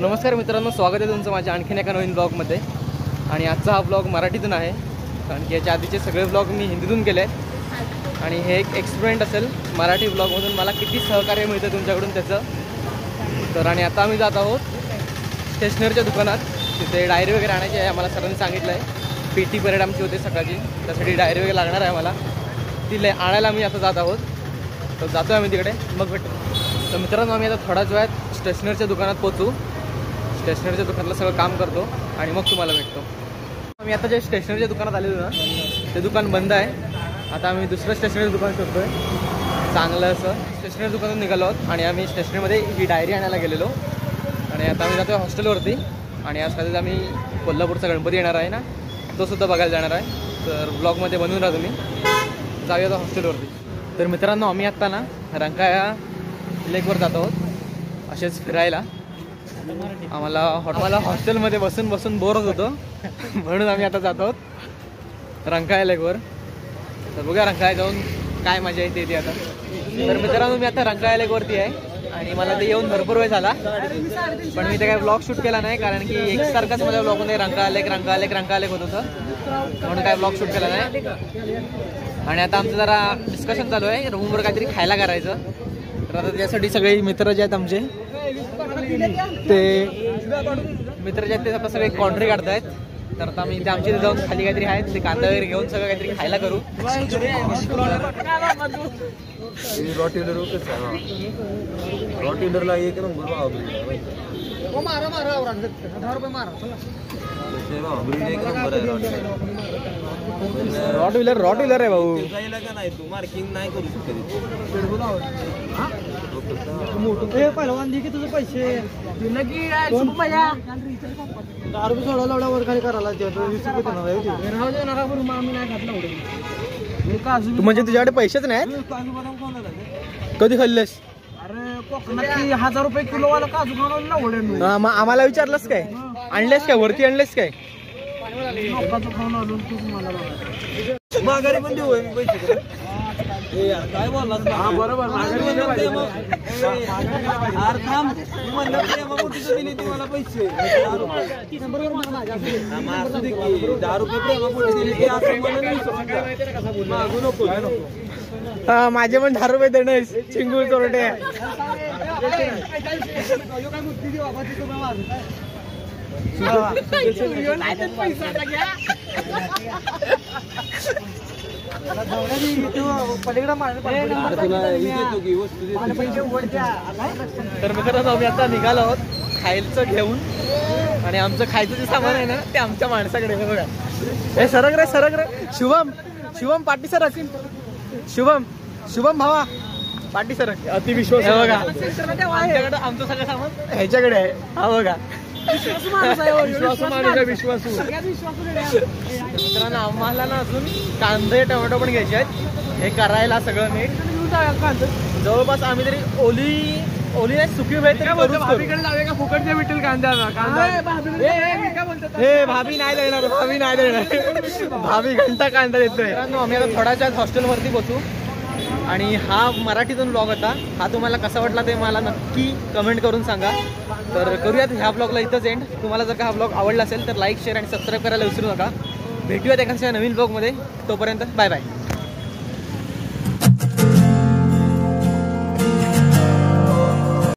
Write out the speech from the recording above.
नमस्कार मित्रांनो, स्वागत आहे तुमचं माझ्या आणखीन एका नवीन ब्लॉगमध्ये. आणि आजचा हा ब्लॉग मराठीतून आहे, कारण की याच्या आधीचे सगळे ब्लॉग मी हिंदीतून केले आहेत. आणि हे एक एक्सपेरिमेंट असेल मराठी ब्लॉगमधून मला किती सहकार्य मिळतं तुमच्याकडून त्याचं. तर आणि आता आम्ही जात आहोत स्टेशनरीच्या दुकानात. तिथे डायरी वगैरे आणायची आहे, आम्हाला सरांनी सांगितलं आहे. PT परेड आमची होते सकाळची, त्यासाठी डायरी वगैरे लागणार आहे आम्हाला. ती आणायला आम्ही आता जात आहोत. तर जातो आम्ही तिकडे, मग भेटतो. तर मित्रांनो, आम्ही आता थोड्याच वेळात स्टेशनरीच्या दुकानात पोहोचू. स्टेशनरीच्या दुकानाला सगळं काम करतो आणि मग तुम्हाला भेटतो. आम्ही आता जे स्टेशनरीच्या दुकानात आलेलो ना, ते दुकान बंद आहे. आता आम्ही दुसरं स्टेशनरी दुकान शोधतो आहे, चांगलं असं. स्टेशनरी दुकानातून निघालो आहोत आणि आम्ही स्टेशनरीमध्ये ही डायरी आणायला गेलेलो. आणि आता आम्ही जातो हॉस्टेलवरती. आणि आज कधीच आम्ही कोल्हापूरचा गणपती येणार आहे ना, तो सुद्धा बघायला जाणार आहे. तर ब्लॉगमध्ये बनवून राहा तुम्ही. जाऊया आता हॉस्टेलवरती. तर मित्रांनो, आम्ही आत्ता ना रंकाळा लेकवर जात आहोत असेच फिरायला. आम्हाला हॉस्टेलमध्ये बसून बसून बोर होत होतं, म्हणून आम्ही आता जात आहोत रंकाळा लेकवर. तर बघा रंकाळा जाऊन काय मजा येते ती आता. तर मित्रांनो, मी आता रंकाळा लेकवरती आहे आणि मला ते येऊन भरपूर वेळ झाला, पण मी ते काय ब्लॉग शूट केला नाही, कारण की एकसारखाच माझ्या ब्लॉगमध्ये रंकाळा लेक होत होतं, म्हणून काय ब्लॉग शूट केला नाही. आणि आता आमचं जरा डिस्कशन चालू आहे रूमवर काहीतरी खायला करायचं. तर आता त्यासाठी सगळे मित्र जे आहेत आमचे, ते मित्र जे आहेत ते आता सगळे कॉन्ट्री काढतायत. तर आता आम्ही आमच्या जाऊन खाली काहीतरी आहेत ते कांदा वगैरे घेऊन सगळं काहीतरी खायला करू. रॉटविलरला एक नंबर रॉटविलर आहे भाऊ. नाही तू मार्किंग नाही करू शकत. पहिलवान दे की तुझे पैसे ₹10 सोडा एवढा वर खाली करायला म्हणजे तुझ्याकडे पैसेच नाहीत? काजू बदाम खायला कधी खाल्लेस? अरे कोकणात ₹1000 किलोवाला काजू खाऊन आम्हाला विचारलंस काय? आणलेस काय? वरती आणलेस काय? खाऊन आलो तू मला माघारी पण देऊ पैसे. काय बोलला? हा बरोबर मला पैसे माझे पण ₹10 देणे चिंगूळ चोरटे. तर मित्रांनो, आम्ही आता निघालो आहोत खायचं घेऊन. आणि आमचं खायचं जे सामान आहे ना, ते आमच्या माणसाकडे बघा. हे सरक रे शुभम पाटी सरक. शुभम भावा पाटी सरक. अतिविश्वास बघा, आमच्याकडे आमचं सगळं सामान ह्याच्याकडे आहे. हा बघा, विश्वासू. मित्रांनो, आम्हाला ना अजून कांदे टोमॅटो पण घ्यायचे आहेत हे करायला सगळं नीट. जवळपास आम्ही तरी ओली नाही सुकी वेळ तरी भाभीकडे जाऊया का? फुकटचे भेटेल कांदा. हे भाभी नाही देणार, भाभी घंटा कांदा देतोय. मित्रांनो, आम्ही आता थोड्याच्या हॉस्टेलवरती बसू. आणि हा मराठीतून ब्लॉग होता. हा तुम्हाला कसा वाटला ते मला नक्की कमेंट करून सांगा. तर करूयात ह्या ब्लॉगला इथंच एंड. तुम्हाला जर का हा ब्लॉग आवडला असेल तर लाईक, शेअर आणि सबस्क्राईब करायला विसरू नका. भेटूयात एखाद्या नवीन ब्लॉगमध्ये. तोपर्यंत बाय बाय.